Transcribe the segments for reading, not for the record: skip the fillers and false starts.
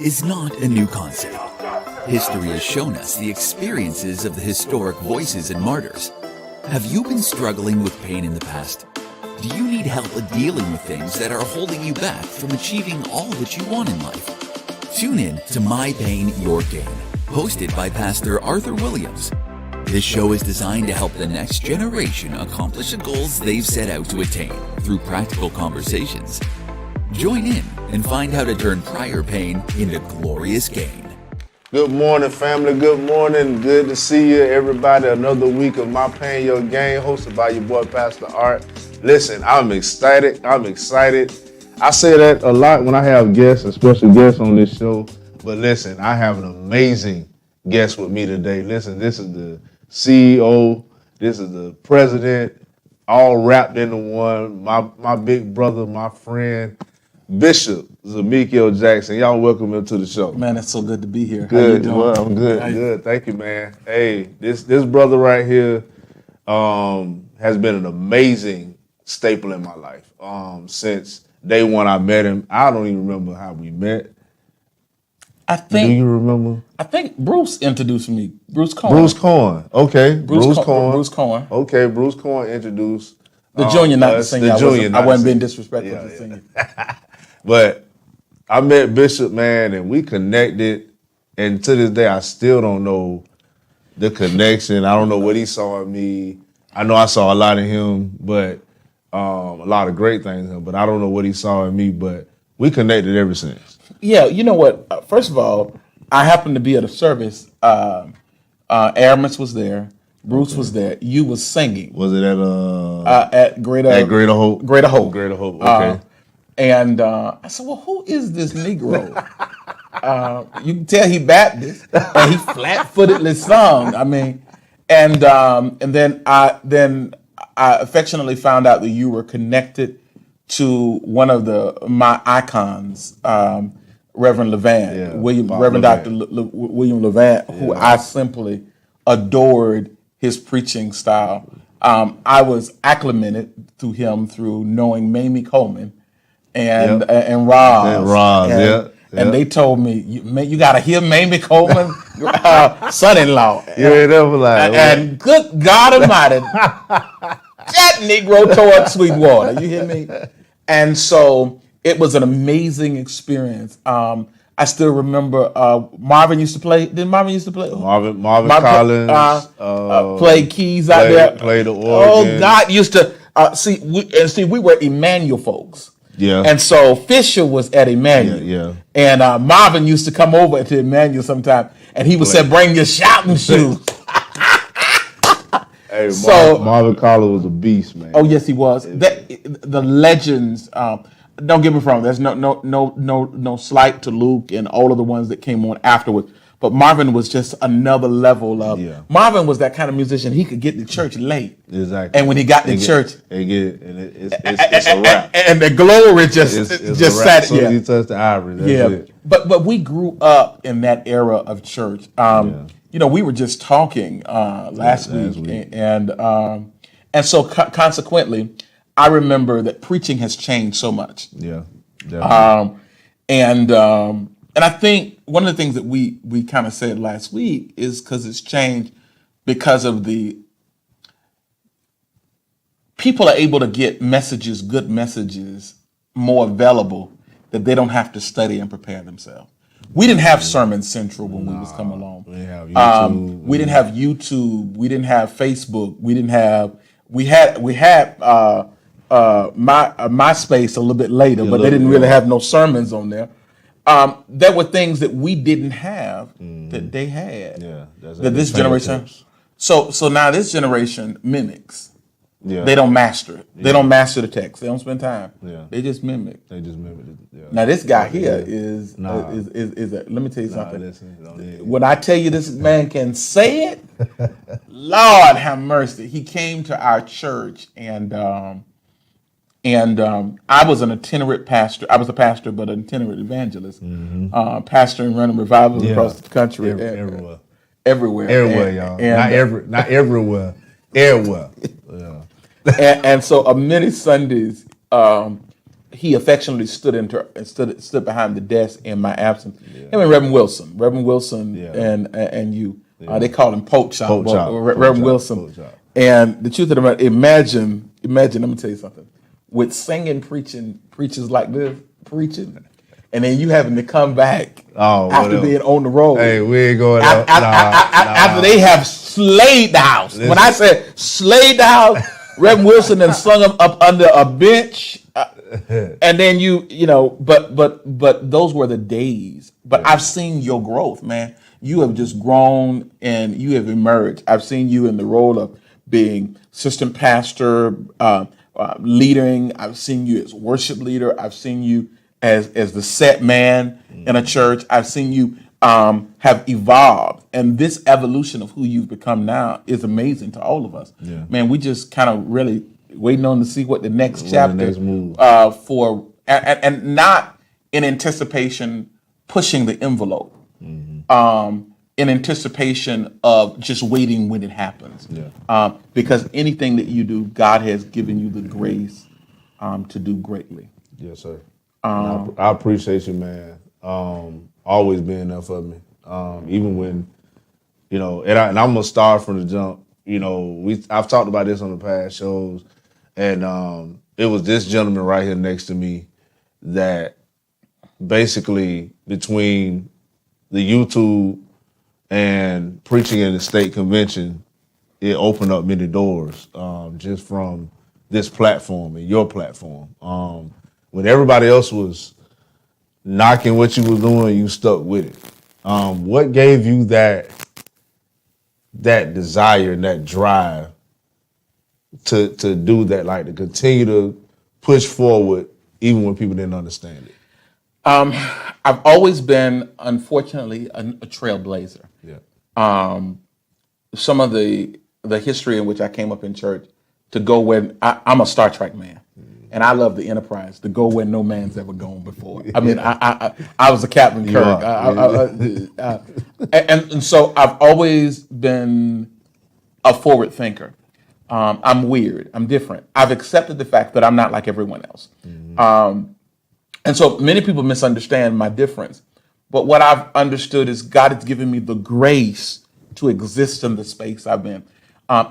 is not a new concept. History has shown us the experiences of the historic voices and martyrs. Have you been struggling with pain in the past? Do you need help dealing with things that are holding you back from achieving all that you want in life? Tune in to My Pain, Your Gain, hosted by Pastor Arthur Williams. This show is designed to help the next generation accomplish the goals they've set out to attain through practical conversations. Join in and find how to turn prior pain into glorious gain. Good morning, family. Good morning. Good to see you, everybody. Another week of My Pain, Your Gain, hosted by your boy, Pastor Art. Listen, I'm excited. I say that a lot when I have guests, special guests on this show. But listen, I have an amazing guest with me today. Listen, this is the CEO. This is the president, all wrapped into one. My big brother, my friend, Bishop Zemekiel Jackson. Y'all welcome him to the show. Man, it's so good to be here. Good. How you doing? Well, I'm good. Good. Thank you, man. Hey, this brother right here has been an amazing staple in my life. Since day one I met him. I don't even remember how we met. Do you remember? I think Bruce introduced me. Bruce Cohen. Bruce Cohen. Okay. Bruce Cohen. Bruce Cohen. Okay, Bruce Cohen introduced The junior, not the senior. I wasn't being disrespectful Yeah, to the senior. But I met Bishop, man, and we connected. And to this day, I still don't know the connection. I don't know what he saw in me. I know I saw a lot of him, but a lot of great things in him. But I don't know what he saw in me. But we connected ever since. Yeah, you know what? First of all, I happened to be at a service. Aramis was there. Bruce was there. You was singing. Was it at Greater Hope? Greater Hope. Greater Hope. Okay. And I said, well, who is this Negro? You can tell he Baptist, and he flat-footedly sung. I mean, and then I affectionately found out that you were connected to one of my icons, Reverend Levant, Reverend Dr. William Levant, who I simply adored his preaching style. I was acclimated through him through knowing Mamie Coleman and Roz. And they told me, you got to hear Mamie Coleman, son-in-law. And good God Almighty, that Negro tore up Sweetwater. You hear me? And so it was an amazing experience. I still remember Marvin used to play. Didn't Marvin used to play? Marvin Collins played keys out there. Played the organ. Oh, God used to we were Emmanuel folks. Yeah. And so Fisher was at Emmanuel. Yeah. And Marvin used to come over to Emmanuel sometime, and he would say, "Bring your shouting shoes." Hey, Marvin Collins was a beast, man. Oh yes, he was. The legends. Don't get me wrong. There's no slight to Luke and all of the ones that came on afterwards. But Marvin was just another level of. Yeah. Marvin was that kind of musician. He could get to church late. Exactly. And when he got to church, it's a wrap. And the glory just sat. So he touched the ivory. That's it. But we grew up in that era of church. You know, we were just talking last week. And so consequently, I remember that preaching has changed so much. Yeah, definitely. And I think one of the things that we kind of said last week is because it's changed because of the people are able to get good messages, more available, that they don't have to study and prepare themselves. We didn't have Sermon Central when we was coming along. We didn't have YouTube. We didn't have YouTube. We didn't have Facebook. We had MySpace a little bit later, but they didn't really have no sermons on there. There were things that we didn't have that they had. Yeah, that this generation. So now this generation mimics. Yeah. They don't master it. Yeah. They don't master the text. They don't spend time. Yeah. They just mimik. Yeah. Now this guy here is let me tell you something. When I tell you this man can say it, Lord have mercy. He came to our church and I was an itinerant pastor. I was a pastor, but an itinerant evangelist. Pastor and running revivals across the country. Everywhere, y'all. Not everywhere. Everywhere. Yeah. and so many Sundays, he affectionately stood behind the desk in my absence. Him and Reverend Wilson, and you. They call him Pope Chop. Reverend Wilson. And the truth of the matter, imagine. Let me tell you something. With singing, preachers like this, and then you having to come back after being on the road. Hey, we ain't going out. After they have slayed the house. Listen. When I said slayed the house, Reverend Wilson and sung them up under a bench. And then you know, but those were the days. But I've seen your growth, man. You have just grown and you have emerged. I've seen you in the role of being assistant pastor, leading. I've seen you as worship leader. I've seen you as the set man in a church. I've seen you have evolved, and this evolution of who you've become now is amazing to all of us. Yeah. Man, we just kind of really waiting on to see what the next chapter for, and not in anticipation pushing the envelope, in anticipation of just waiting when it happens. Yeah. Because anything that you do, God has given you the grace to do greatly. Yes, sir. I appreciate you, man. Always being there for me. Even when, you know, and I'm gonna start from the jump. You know, I've talked about this on the past shows, and it was this gentleman right here next to me that basically between the YouTube and preaching in the state convention, it opened up many doors just from this platform and your platform. When everybody else was knocking what you were doing, you stuck with it. What gave you that desire and that drive to do that, like to continue to push forward even when people didn't understand it? I've always been, unfortunately, a trailblazer. Yeah. Some of the history in which I came up in church to go where I'm a Star Trek man. And I love the Enterprise to go where no man's ever gone before. I mean, I was a Captain Kirk, and so I've always been a forward thinker. I'm weird. I'm different. I've accepted the fact that I'm not like everyone else, and so many people misunderstand my difference. But what I've understood is God has given me the grace to exist in the space I've been.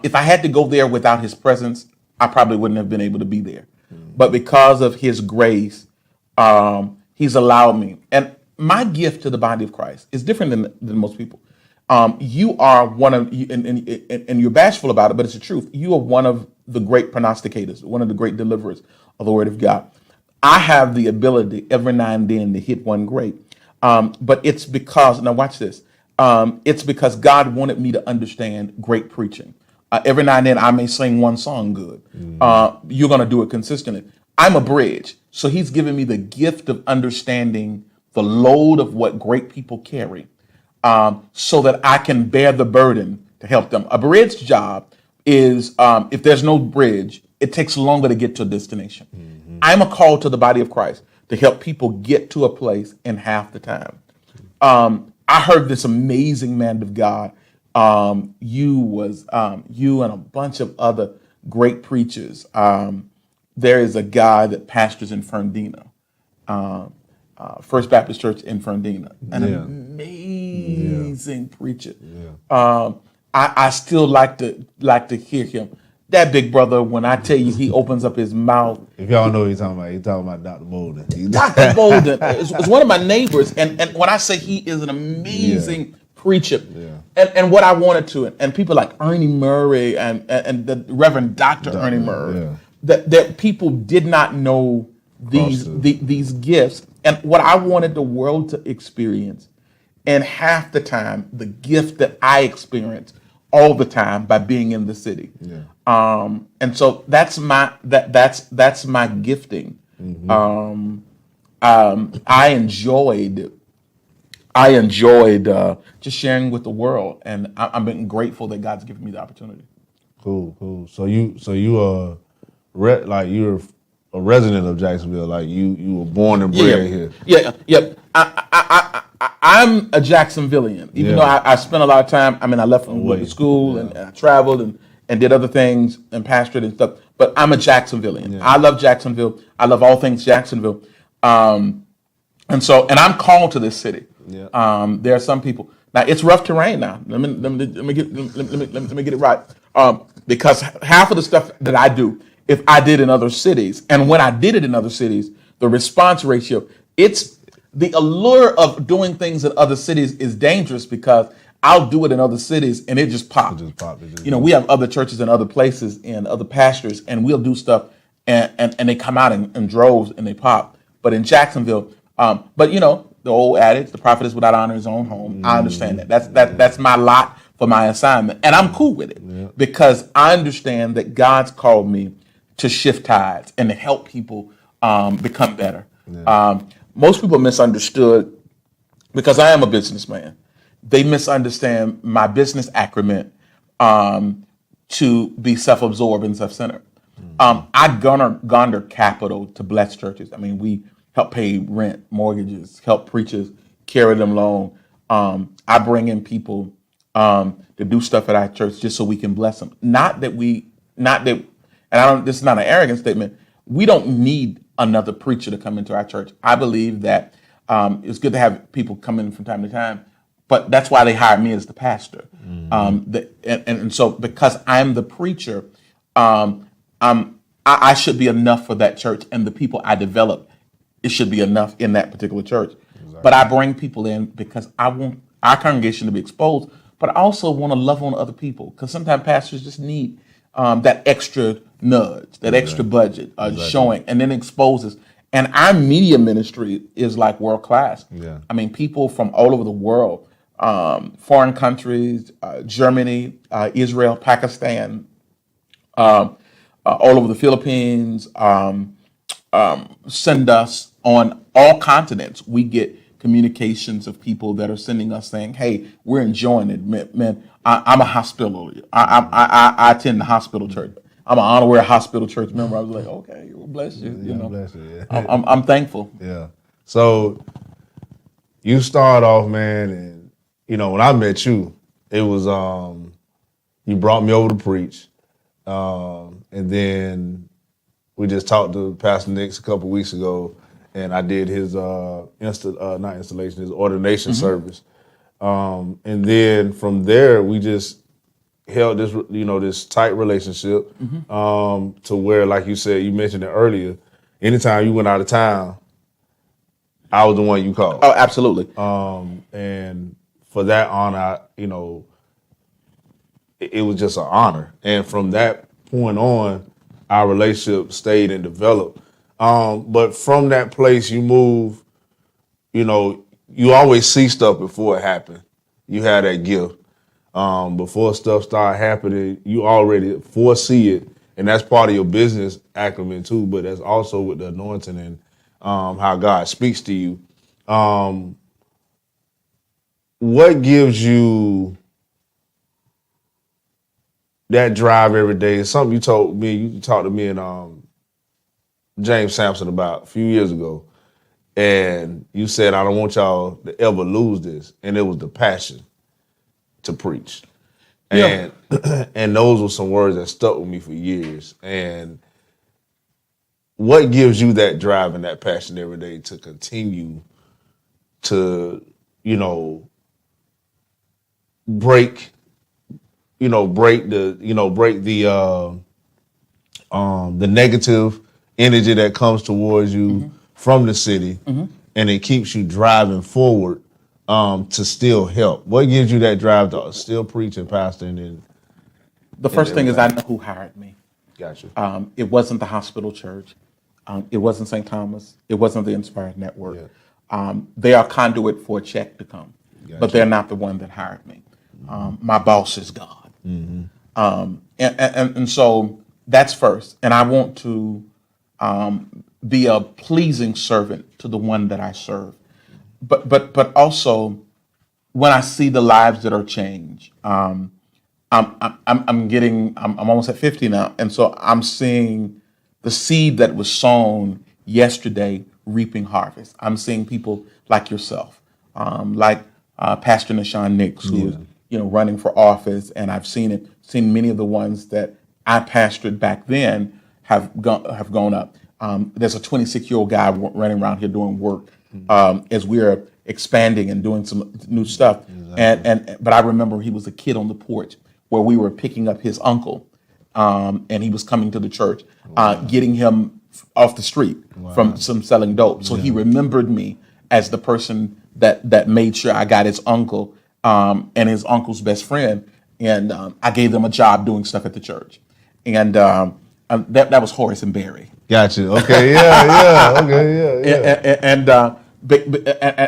If I had to go there without His presence, I probably wouldn't have been able to be there. But because of His grace, He's allowed me. And my gift to the body of Christ is different than most people. You are one of, and you're bashful about it, but it's the truth. You are one of the great prognosticators, one of the great deliverers of the Word of God. I have the ability every now and then to hit one great. But it's because, now watch this, it's because God wanted me to understand great preaching. Every now and then I may sing one song good. You're going to do it consistently. I'm a bridge. So He's given me the gift of understanding the load of what great people carry so that I can bear the burden to help them. A bridge job is, if there's no bridge, it takes longer to get to a destination. I'm a call to the body of Christ to help people get to a place in half the time. I heard this amazing man of God. You and a bunch of other great preachers. There is a guy that pastors in Fernandina, First Baptist Church in Fernandina, an amazing preacher. Yeah. I still like to hear him. That big brother, when I tell you he opens up his mouth. If y'all know what he's talking about Dr. Bolden. Dr. Bolden is one of my neighbors, and when I say he is an amazing preacher, and what I wanted to, and people like Ernie Murray and the Reverend Dr. Ernie Murray, that people did not know these gifts, and what I wanted the world to experience, and half the time the gift that I experienced all the time by being in the city, and so that's my gifting. I enjoyed just sharing with the world, and I've been grateful that God's given me the opportunity. Cool. So you are you're a resident of Jacksonville, like you were born and bred here. Yeah. I'm a Jacksonvillian, even though I spent a lot of time. I mean, I left and went to school, and I traveled, and did other things and pastored and stuff. But I'm a Jacksonvillian. I love Jacksonville. I love all things Jacksonville. And I'm called to this city. Yeah. There are some people. Now it's rough terrain. Now let me get it right. Because half of the stuff that I do, if I did in other cities, and when I did it in other cities, the response ratio, it's the allure of doing things in other cities is dangerous because I'll do it in other cities and it just pops. We have other churches in other places and other pastors, and we'll do stuff and they come out in droves and they pop. But in Jacksonville, the old adage, the prophet is without honor in his own home. I understand that. That's my lot for my assignment. And I'm cool with it because I understand that God's called me to shift tides and to help people become better. Most people misunderstood, because I am a businessman, they misunderstand my business acumen to be self-absorbed and self-centered. I garner capital to bless churches. I mean, we help pay rent, mortgages, help preachers carry them along. I bring in people to do stuff at our church just so we can bless them. This is not an arrogant statement. We don't need another preacher to come into our church. I believe that it's good to have people come in from time to time, but that's why they hired me as the pastor. And so because I'm the preacher, I should be enough for that church, and the people I develop, it should be enough in that particular church. Exactly. But I bring people in because I want our congregation to be exposed, but I also want to love on other people, because sometimes pastors just need that extra nudge, that extra budget showing, and then exposes. And our media ministry is like world class. Yeah. I mean, people from all over the world, foreign countries, Germany, Israel, Pakistan, all over the Philippines, send us on all continents. We get communications of people that are sending us saying, "Hey, we're enjoying it, man. I'm a hospital. I attend the hospital church. I'm an honorary hospital church member." I was like, "Okay, well, bless you. Bless you, I'm thankful." Yeah. So you start off, man, and when I met you, it was you brought me over to preach, and then we just talked to Pastor Nix a couple weeks ago, and I did his his ordination service, and then from there we just held this this tight relationship to where, like you said, you mentioned it earlier. Anytime you went out of town, I was the one you called. Oh, absolutely. And for that honor, it was just an honor, and from that point on, our relationship stayed and developed. But from that place, you move, you always see stuff before it happened. You had that gift. Before stuff started happening, you already foresee it. And that's part of your business acumen too, but that's also with the anointing and how God speaks to you. What gives you that drive every day? It's something you talked to me and James Sampson about a few years ago. And you said, "I don't want y'all to ever lose this." And it was the passion to preach. And and those were some words that stuck with me for years. And what gives you that drive and that passion every day to continue to, break the negative energy that comes towards you from the city, and it keeps you driving forward to still help? What gives you that drive to still preach and pastor? And the first thing is, I know who hired me. Gotcha. It wasn't the hospital church. It wasn't St. Thomas. It wasn't the Inspired Network. Yeah. They are conduit for a check to come, but they're not the one that hired me. My boss is God. And so that's first. And I want to be a pleasing servant to the one that I serve. But also, when I see the lives that are changed, I'm almost at 50 now, and so I'm seeing the seed that was sown yesterday reaping harvest. I'm seeing people like yourself, like Pastor Nashawn Nix, who is running for office, and I've seen many of the ones that I pastored back then have gone up. There's a 26-year-old guy running around here doing work as we're expanding and doing some new stuff. Exactly. But I remember he was a kid on the porch where we were picking up his uncle, and he was coming to the church, getting him off the street from some selling dope. So he remembered me as the person that made sure I got his uncle and his uncle's best friend, and I gave them a job doing stuff at the church, and that was Horace and Barry. Gotcha. Okay. Yeah. Okay. Yeah.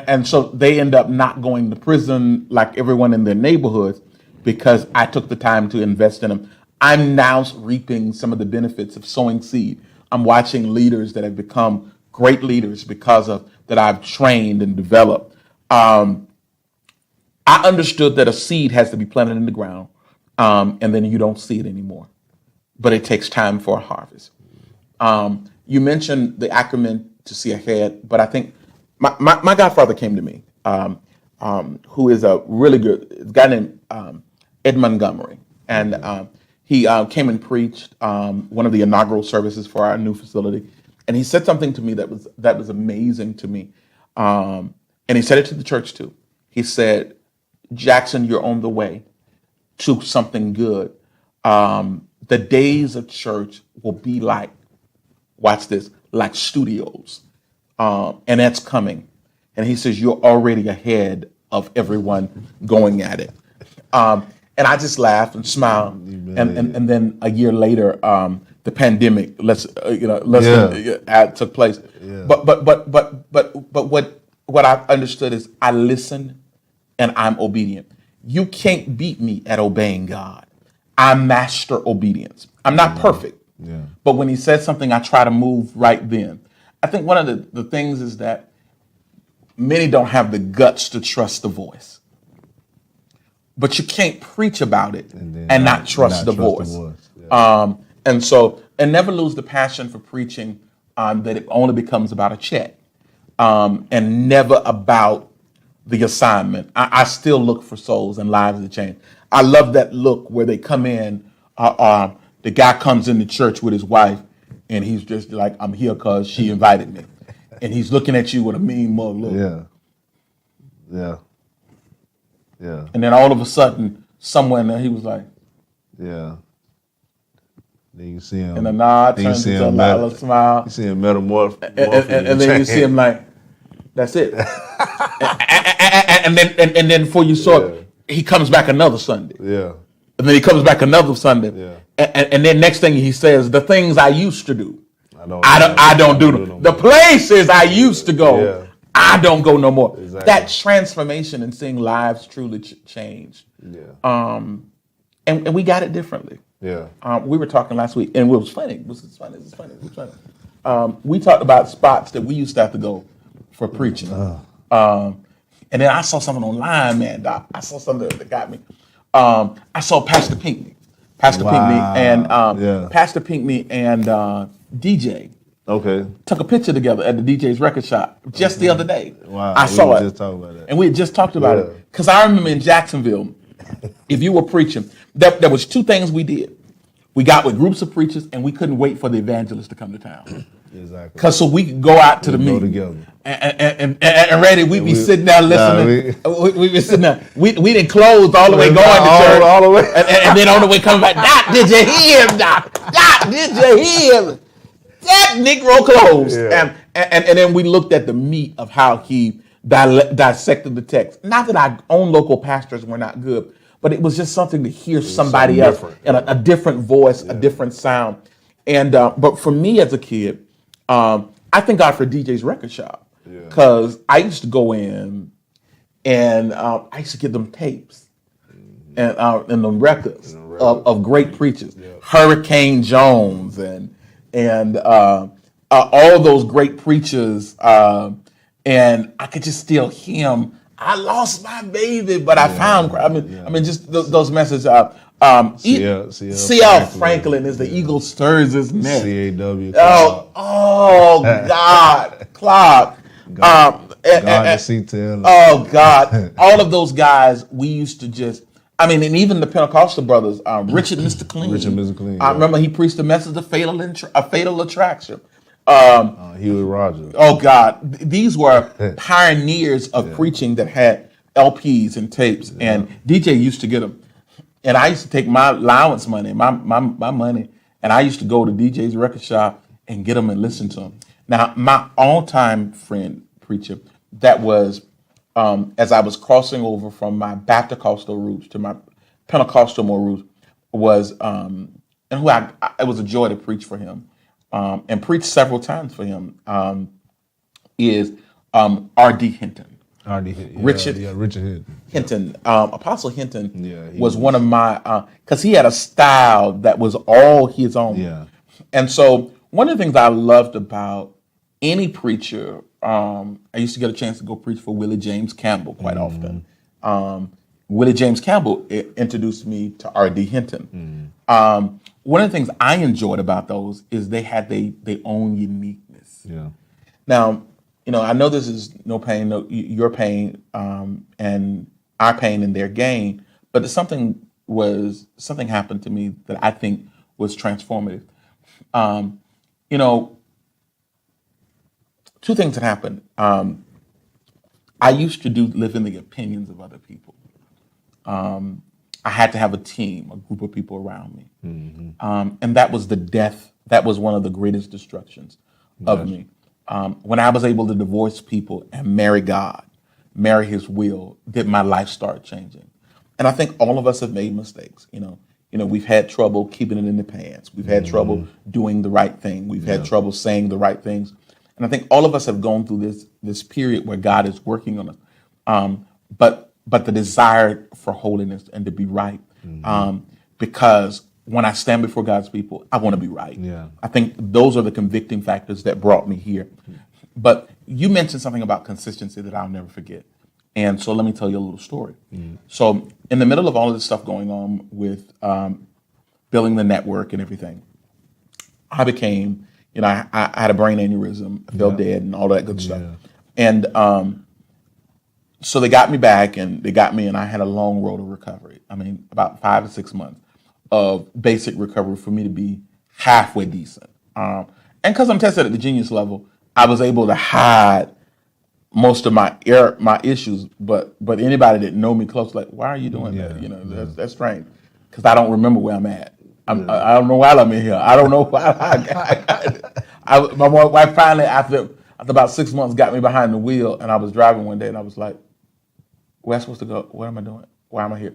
And so they end up not going to prison like everyone in their neighborhoods because I took the time to invest in them. I'm now reaping some of the benefits of sowing seed. I'm watching leaders that have become great leaders because of that I've trained and developed. I understood that a seed has to be planted in the ground, and then you don't see it anymore. But it takes time for a harvest. You mentioned the acumen to see ahead, but I think my godfather came to me, who is a really good guy named Ed Montgomery, and he came and preached one of the inaugural services for our new facility, and he said something to me that was amazing to me, and he said it to the church too. He said, "Jackson, you're on the way to something good. The days of church will be like, watch this, like studios, and that's coming." And he says, "You're already ahead of everyone going at it." And I just laughed and smiled. And then a year later, the pandemic took place. Yeah. But what I've understood is I listen and I'm obedient. You can't beat me at obeying God. I master obedience. I'm not perfect, but when he says something, I try to move right then. I think one of the things is that many don't have the guts to trust the voice. But you can't preach about it and not trust the voice. Yeah. And never lose the passion for preaching, that it only becomes about a check, and never about the assignment. I still look for souls and lives to change. I love that look where they come in, the guy comes in the church with his wife, and he's just like, "I'm here because she invited me." And he's looking at you with a mean mug look. Yeah. And then all of a sudden, somewhere in there, he was like, "Yeah." Then you see him. And the nod turns into a smile. You see him metamorph. And then you see him like, that's it. and then before you saw it, he comes back another Sunday. Yeah. And then he comes back another Sunday. Yeah. And then next thing he says, "The things I used to do, I don't do them. The places I used to go, I don't go no more." Exactly. That transformation and seeing lives truly changed. Yeah. And we got it differently. Yeah. We were talking last week, and it was funny. It was funny. We talked about spots that we used to have to go for preaching. And then I saw something online, man, Doc. I saw something that got me. I saw Pastor Pinkney. Pastor Pinkney and DJ. Okay. Took a picture together at the DJ's record shop just the other day. Wow. I saw it. Just talking about that. And we had just talked about it. Because I remember in Jacksonville, if you were preaching, there was two things we did. We got with groups of preachers, and we couldn't wait for the evangelist to come to town. Exactly. Because so we could go out to the meeting. Together. And ready, we'd be sitting there listening. We'd be sitting there. We didn't close all the way going to church. All the way. And then on the way coming back, "Doc, did you hear him, Doc? Doc, did you hear him? That Negro closed." Yeah. And then we looked at the meat of how he dissected the text. Not that our own local pastors were not good, but it was just something to hear somebody else in a different voice, a different sound. And but for me as a kid, I thank God for DJ's record shop, because I used to go in and I used to get them tapes and the records of great preachers, Hurricane Jones and all those great preachers, and I could just still hear him. "I lost my baby, but I found." I mean, just those messages. C.L. Franklin is the eagle stirs his neck. C.A.W. Oh God, Clark. God to see tell. Oh God, all of those guys. We used to just. I mean, and even the Pentecostal brothers, Richard Mr. Clean. Richard Mr. Clean, I yeah. remember he preached the message of fatal attraction. Huey Rogers. Oh God, these were pioneers of preaching that had LPs and tapes, and DJ used to get them. And I used to take my allowance money, my money, and I used to go to DJ's record shop and get them and listen to them. Now, my all-time friend preacher, that was as I was crossing over from my Baptist roots to my Pentecostal roots, was and who it was a joy to preach for him, and preach several times for him. Is R.D. Hinton. Richard Hinton. Apostle Hinton was one of my, because he had a style that was all his own. Yeah. And so one of the things I loved about any preacher, I used to get a chance to go preach for Willie James Campbell quite often. Willie James Campbell introduced me to R.D. Hinton. One of the things I enjoyed about those is they had their own uniqueness. Yeah. Now, I know this is no pain, your pain, and our pain and their gain, but something happened to me that I think was transformative. Two things that happened. I used to live in the opinions of other people. I had to have a team, a group of people around me. And that was the death. That was one of the greatest destructions of me. When I was able to divorce people and marry God, marry His will, did my life start changing. And I think all of us have made mistakes. We've had trouble keeping it in the pants. We've had trouble doing the right thing. We've had trouble saying the right things. And I think all of us have gone through this period where God is working on us. But the desire for holiness and to be right, because when I stand before God's people, I want to be right. Yeah. I think those are the convicting factors that brought me here. But you mentioned something about consistency that I'll never forget. And so let me tell you a little story. So in the middle of all of this stuff going on with building the network and everything, I became, I had a brain aneurysm, I fell dead and all that good stuff. And so they got me back and I had a long road of recovery. I mean, about 5 to 6 months of basic recovery for me to be halfway decent. And because I'm tested at the genius level, I was able to hide most of my issues. But anybody that know me close, like, why are you doing that? That's strange, because I don't remember where I'm at. I don't know why I'm in here. I don't know why my wife finally, after about 6 months, got me behind the wheel, and I was driving one day, and I was like, where am I supposed to go? What am I doing? Why am I here?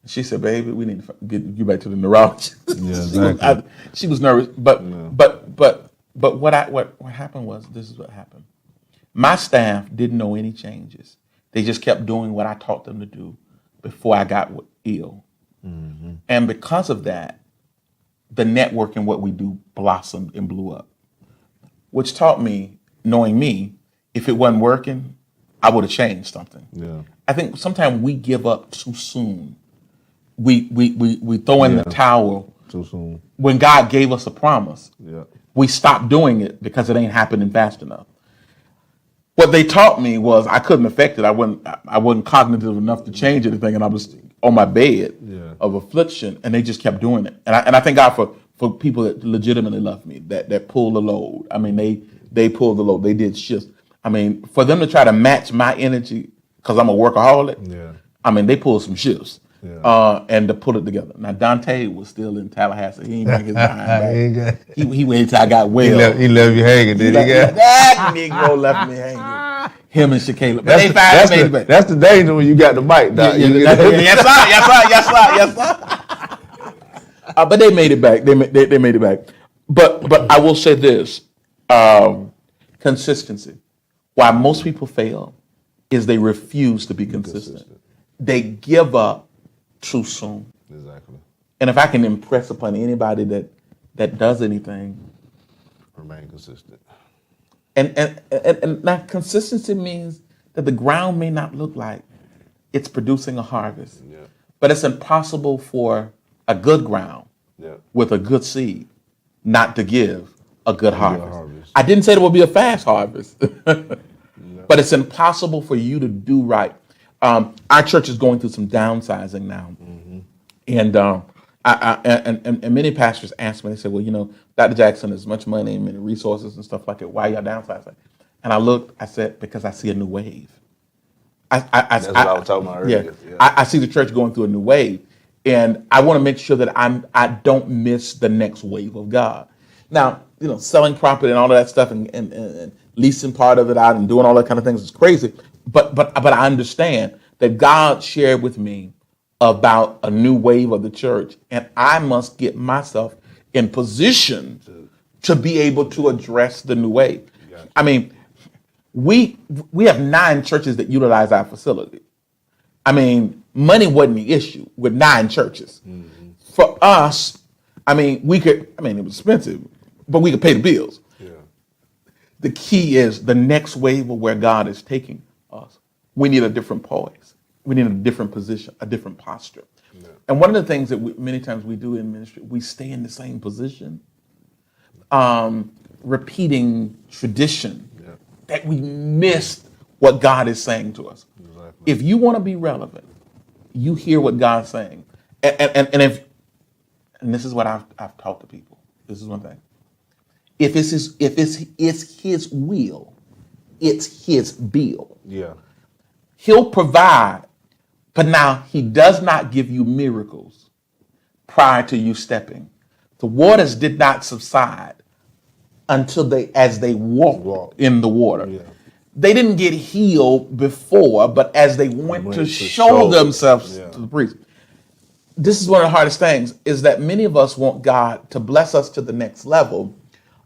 She said, baby, we need to get you back to the neurologist. Yeah, exactly. She was nervous, but what happened was, this is what happened. My staff didn't know any changes. They just kept doing what I taught them to do before I got ill. And because of that, the network and what we do blossomed and blew up, which taught me, knowing me, if it wasn't working, I would have changed something. Yeah. I think sometimes we give up too soon. We throw in the towel Too soon. when God gave us a promise. Yeah. We stopped doing it because it ain't happening fast enough. What they taught me was I couldn't affect it. I wasn't cognitive enough to change anything, and I was on my bed of affliction, and they just kept doing it. And I thank God for people that legitimately love me, that pull the load. I mean, they pulled the load. They did shifts. I mean, for them to try to match my energy, because I'm a workaholic, I mean, they pulled some shifts. And to put it together. Now, Dante was still in Tallahassee. He ain't bring his behind back. He waited till I got well. He left you hanging, did he? That Negro left me hanging. Him and Shakayla. But they finally made it back. That's the danger when you got the mic, Doc. Yes, sir. But they made it back. They made it back. But I will say this. Consistency. Why most people fail is they refuse to be consistent. They give up too soon. Exactly. And if I can impress upon anybody that does anything, Remain consistent. And now consistency means that the ground may not look like it's producing a harvest, but it's impossible for a good ground with a good seed not to give a good harvest. I didn't say there will be a fast harvest, but it's impossible for you to do right. Our church is going through some downsizing now. And and many pastors ask me, they say, well, Dr. Jackson, there's much money and many resources and stuff like that. Why y'all downsizing? And I looked, I said, because I see a new wave. That's what I was talking about earlier. Yeah. I see the church going through a new wave, and I want to make sure that I don't miss the next wave of God. Now, selling property and all of that stuff and leasing part of it out and doing all that kind of things is crazy. But I understand that God shared with me about a new wave of the church, and I must get myself in position to be able to address the new wave. Gotcha. I mean, we have 9 churches that utilize our facility. I mean, money wasn't the issue with 9 churches. Mm-hmm. For us, it was expensive, but we could pay the bills. Yeah. The key is the next wave of where God is taking us. We need a different poise. We need a different position, a different posture. Yeah. And one of the things that many times we do in ministry, we stay in the same position, repeating tradition, that we missed what God is saying to us. Exactly. If you want to be relevant, you hear what God's saying. And this is what I've taught to people. This is one thing. If it's his will, it's his bill. Yeah. He'll provide, but now he does not give you miracles prior to you stepping. The waters did not subside until as they walked in the water. Yeah. They didn't get healed before, but as they went to show themselves to the priest. This is one of the hardest things, is that many of us want God to bless us to the next level,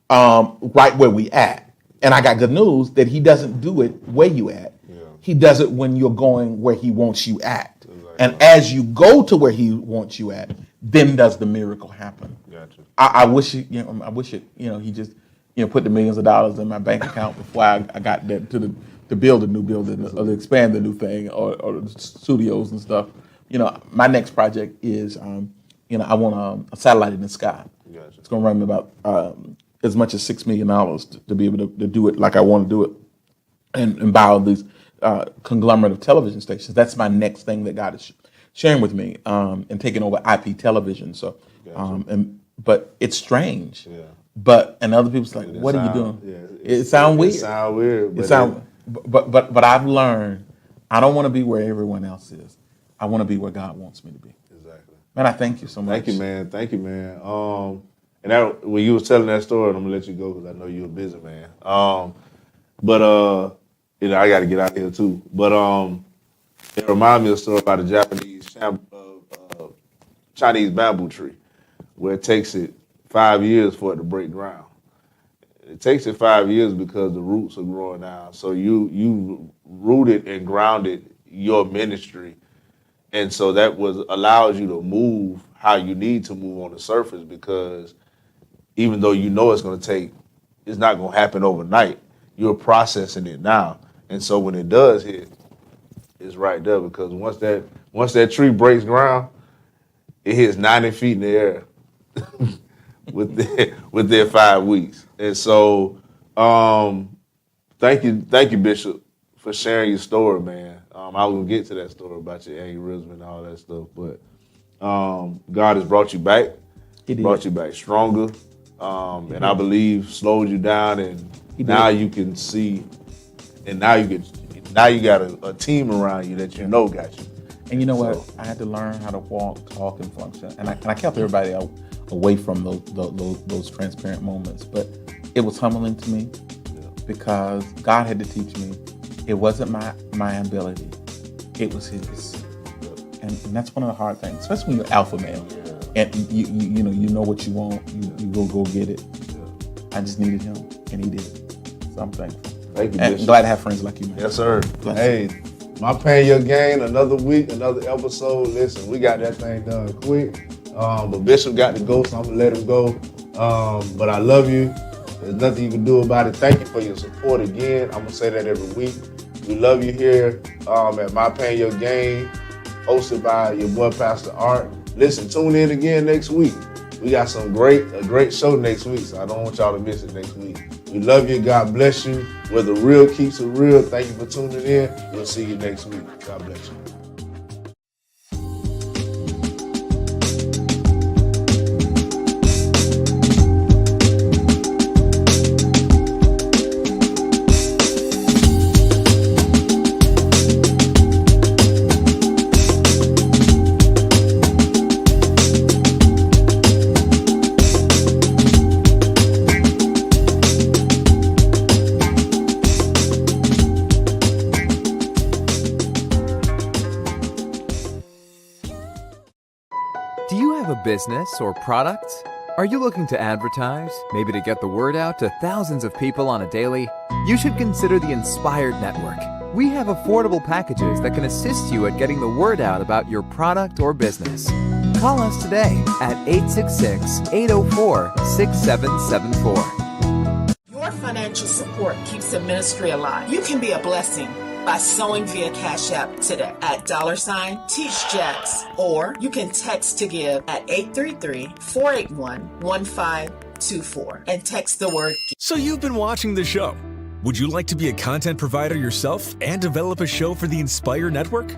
right where we at. And I got good news that he doesn't do it where you at. Yeah. He does it when you're going where he wants you at. Exactly. And as you go to where he wants you at, then does the miracle happen. Gotcha. I wish he just put the millions of dollars in my bank account before I got there to build a new building or to expand the new thing or the studios and stuff. My next project is, I want a satellite in the sky. Gotcha. It's going to run me about as much as $6 million to be able to do it like I want to do it and buy all these conglomerate of television stations. That's my next thing that God is sharing with me and taking over IP television. So, gotcha. But it's strange. Yeah. And other people's like, what are you doing? Yeah, it sounds weird. It sounds weird. But I've learned I don't want to be where everyone else is. I want to be where God wants me to be. Exactly. Man, I thank you so much. Thank you, man. And that, when you was telling that story, I'm gonna let you go because I know you're a busy man. I got to get out here too. But it reminded me of a story about a Japanese Chinese bamboo tree, where it takes it 5 years for it to break ground. It takes it 5 years because the roots are growing out. So you rooted and grounded your ministry, and so that allows you to move how you need to move on the surface, because even though it's not going to happen overnight, you're processing it now. And so when it does hit, it's right there, because once that tree breaks ground, it hits 90 feet in the air with their 5 weeks. And so thank you, Bishop, for sharing your story, man. I was going to get to that story about your aneurysm and all that stuff, but God has brought you back. He did. Brought you back stronger, and I believe slowed you down, and now you can see, and now you got a team around you that got you. And you know what? I had to learn how to walk, talk, and function, and I kept everybody away from those transparent moments. But it was humbling to me because God had to teach me it wasn't my ability, it was His. And that's one of the hard things, especially when you're alpha male and you know what you want, you go get it. I just needed Him, and He did it. So I'm thankful. Thank you, and Bishop. glad to have friends like you, man. Yes, sir. Hey, my Paying Your Gain, another week, another episode. Listen, we got that thing done quick. But Bishop got to go, so I'm going to let him go. But I love you. There's nothing you can do about it. Thank you for your support again. I'm going to say that every week. We love you here at My Paying Your Gain, hosted by your boy, Pastor Art. Listen, tune in again next week. We got a great show next week, so I don't want y'all to miss it next week. We love you. God bless you. Where the real keeps it real. Thank you for tuning in. We'll see you next week. God bless you. Do you have a business or product? Are you looking to advertise, maybe to get the word out to thousands of people on a daily? You should consider the Inspired Network. We have affordable packages that can assist you at getting the word out about your product or business. Call us today at 866-804-6774. Your financial support keeps the ministry alive. You can be a blessing by sewing via Cash App today at $TeachJax, or you can text to give at 833-481-1524 and text the word. So you've been watching the show. Would you like to be a content provider yourself and develop a show for the Inspire Network?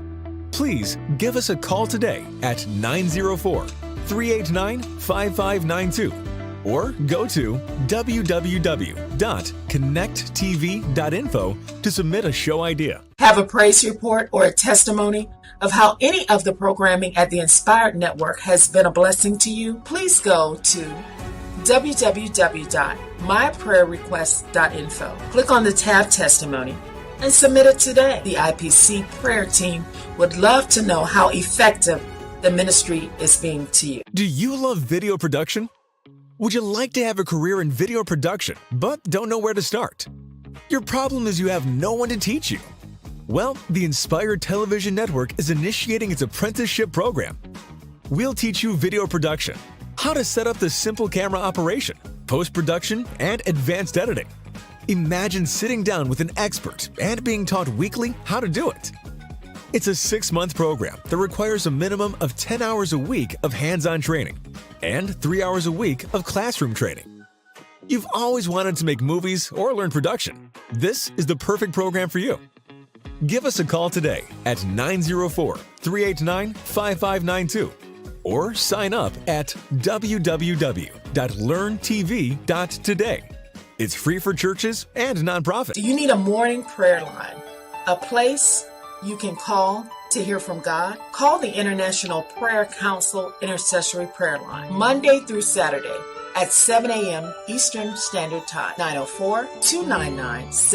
Please give us a call today at 904-389-5592 or go to www.connecttv.info to submit a show idea. Have a praise report or a testimony of how any of the programming at the Inspired Network has been a blessing to you? Please go to www.myprayerrequest.info. Click on the tab Testimony and submit it today. The IPC prayer team would love to know how effective the ministry is being to you. Do you love video production? Would you like to have a career in video production, but don't know where to start? Your problem is you have no one to teach you. Well, the Inspired Television Network is initiating its apprenticeship program. We'll teach you video production, how to set up the simple camera operation, post-production, and advanced editing. Imagine sitting down with an expert and being taught weekly how to do it. It's a 6-month program that requires a minimum of 10 hours a week of hands-on training and 3 hours a week of classroom training. You've always wanted to make movies or learn production. This is the perfect program for you. Give us a call today at 904-389-5592 or sign up at www.learntv.today. It's free for churches and nonprofits. Do you need a morning prayer line? A place you can call to hear from God? Call the International Prayer Council Intercessory Prayer Line, Monday through Saturday at 7 a.m. Eastern Standard Time, 904-299